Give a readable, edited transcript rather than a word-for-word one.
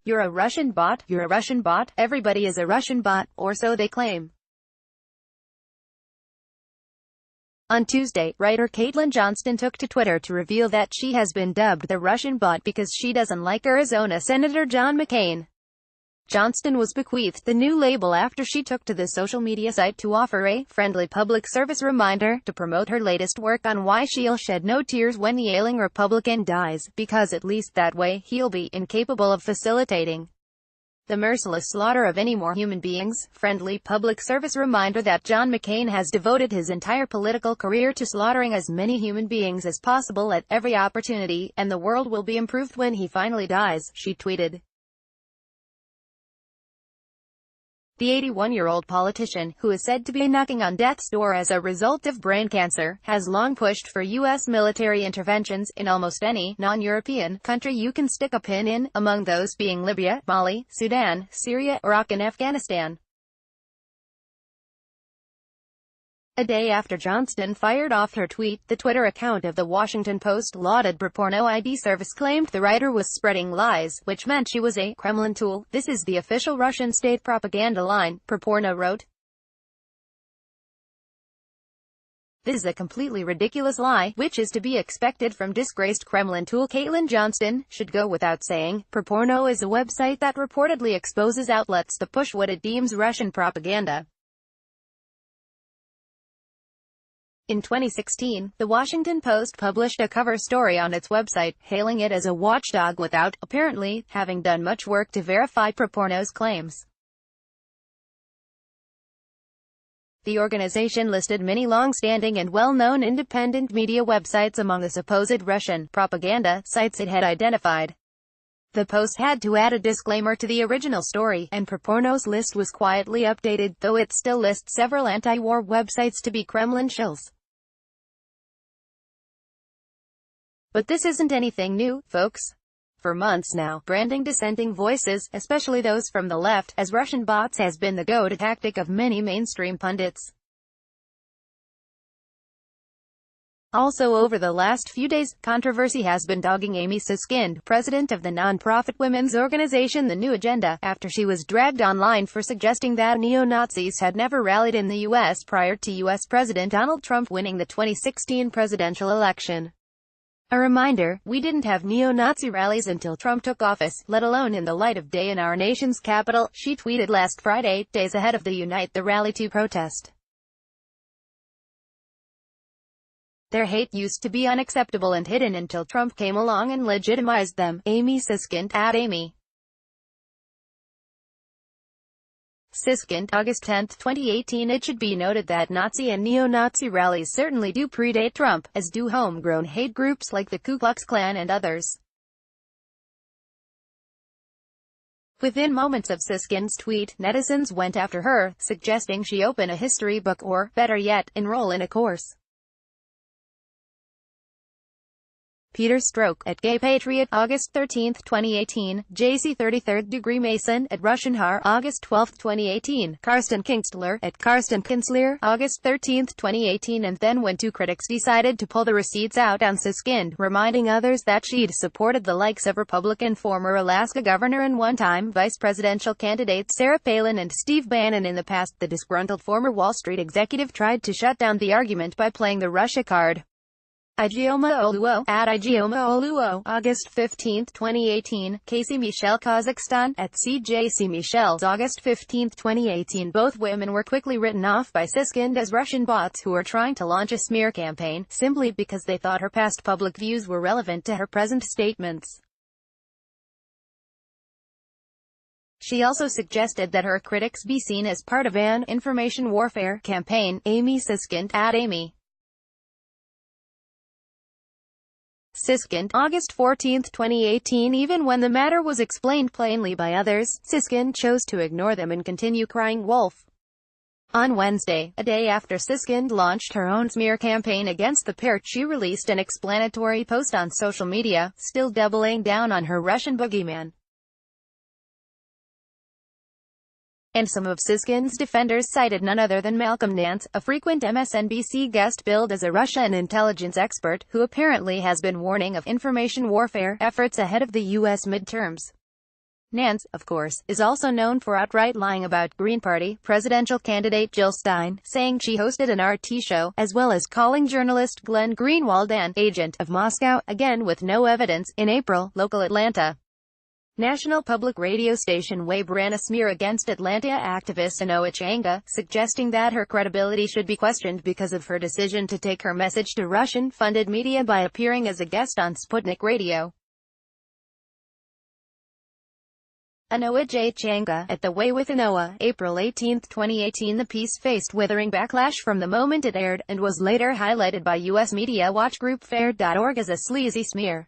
"You're a Russian bot, you're a Russian bot, everybody is a Russian bot," or so they claim. On Tuesday, writer Caitlin Johnston took to Twitter to reveal that she has been dubbed the Russian bot because she doesn't like Arizona Senator John McCain. Johnston was bequeathed the new label after she took to the social media site to offer a friendly public service reminder to promote her latest work on why she'll shed no tears when the ailing Republican dies, because at least that way, he'll be incapable of facilitating the merciless slaughter of any more human beings. Friendly public service reminder that John McCain has devoted his entire political career to slaughtering as many human beings as possible at every opportunity, and the world will be improved when he finally dies, she tweeted. The 81-year-old politician, who is said to be knocking on death's door as a result of brain cancer, has long pushed for U.S. military interventions in almost any non-European country you can stick a pin in, among those being Libya, Mali, Sudan, Syria, Iraq and Afghanistan. A day after Johnston fired off her tweet, the Twitter account of the Washington Post lauded Proporno ID service claimed the writer was spreading lies, which meant she was a Kremlin tool. "This is the official Russian state propaganda line," Proporno wrote. "This is a completely ridiculous lie, which is to be expected from disgraced Kremlin tool Caitlin Johnston. Should go without saying, Proporno is a website that reportedly exposes outlets to push what it deems Russian propaganda." In 2016, The Washington Post published a cover story on its website, hailing it as a watchdog without, apparently, having done much work to verify Proporno's claims. The organization listed many long-standing and well-known independent media websites among the supposed Russian propaganda sites it had identified. The Post had to add a disclaimer to the original story, and Proporno's list was quietly updated, though it still lists several anti-war websites to be Kremlin shills. But this isn't anything new, folks. For months now, branding dissenting voices, especially those from the left, as Russian bots has been the go-to tactic of many mainstream pundits. Also over the last few days, controversy has been dogging Amy Siskind, president of the non-profit women's organization The New Agenda, after she was dragged online for suggesting that neo-Nazis had never rallied in the U.S. prior to U.S. President Donald Trump winning the 2016 presidential election. A reminder, we didn't have neo-Nazi rallies until Trump took office, let alone in the light of day in our nation's capital, she tweeted last Friday, days ahead of the Unite the Rally 2 protest. Their hate used to be unacceptable and hidden until Trump came along and legitimized them. Amy Siskind, @Amy Siskind, August 10, 2018. It should be noted that Nazi and neo-Nazi rallies certainly do predate Trump, as do homegrown hate groups like the Ku Klux Klan and others. Within moments of Siskind's tweet, netizens went after her, suggesting she open a history book or, better yet, enroll in a course. Peter Stroke, @Gay Patriot, August 13, 2018, JC 33rd Degree Mason, @Russian Har, August 12, 2018, Karsten Kinstler, @Karsten Kinstler, August 13, 2018, and then when two critics decided to pull the receipts out on Siskind, reminding others that she'd supported the likes of Republican former Alaska governor and one-time vice presidential candidates Sarah Palin and Steve Bannon in the past. The disgruntled former Wall Street executive tried to shut down the argument by playing the Russia card. Igioma Oluo, @Igioma Oluo, August 15, 2018, Casey Michelle Kazakhstan, @CJC Michelle's August 15, 2018. Both women were quickly written off by Siskind as Russian bots who were trying to launch a smear campaign, simply because they thought her past public views were relevant to her present statements. She also suggested that her critics be seen as part of an information warfare campaign. Amy Siskind, @Amy Siskind, August 14, 2018. Even when the matter was explained plainly by others, Siskind chose to ignore them and continue crying wolf. On Wednesday, a day after Siskind launched her own smear campaign against the pair, she released an explanatory post on social media, still doubling down on her Russian boogeyman. And some of Siskind's defenders cited none other than Malcolm Nance, a frequent MSNBC guest billed as a Russian intelligence expert, who apparently has been warning of information warfare efforts ahead of the U.S. midterms. Nance, of course, is also known for outright lying about Green Party presidential candidate Jill Stein, saying she hosted an RT show, as well as calling journalist Glenn Greenwald an agent of Moscow, again with no evidence. In April, local Atlanta national public radio station WABE ran a smear against Atlanta activist Anoa Changa, suggesting that her credibility should be questioned because of her decision to take her message to Russian-funded media by appearing as a guest on Sputnik Radio. Anoa J. Changa, at The Way with Anoa, April 18, 2018. The piece faced withering backlash from the moment it aired, and was later highlighted by U.S. media watch group Fair.org as a sleazy smear.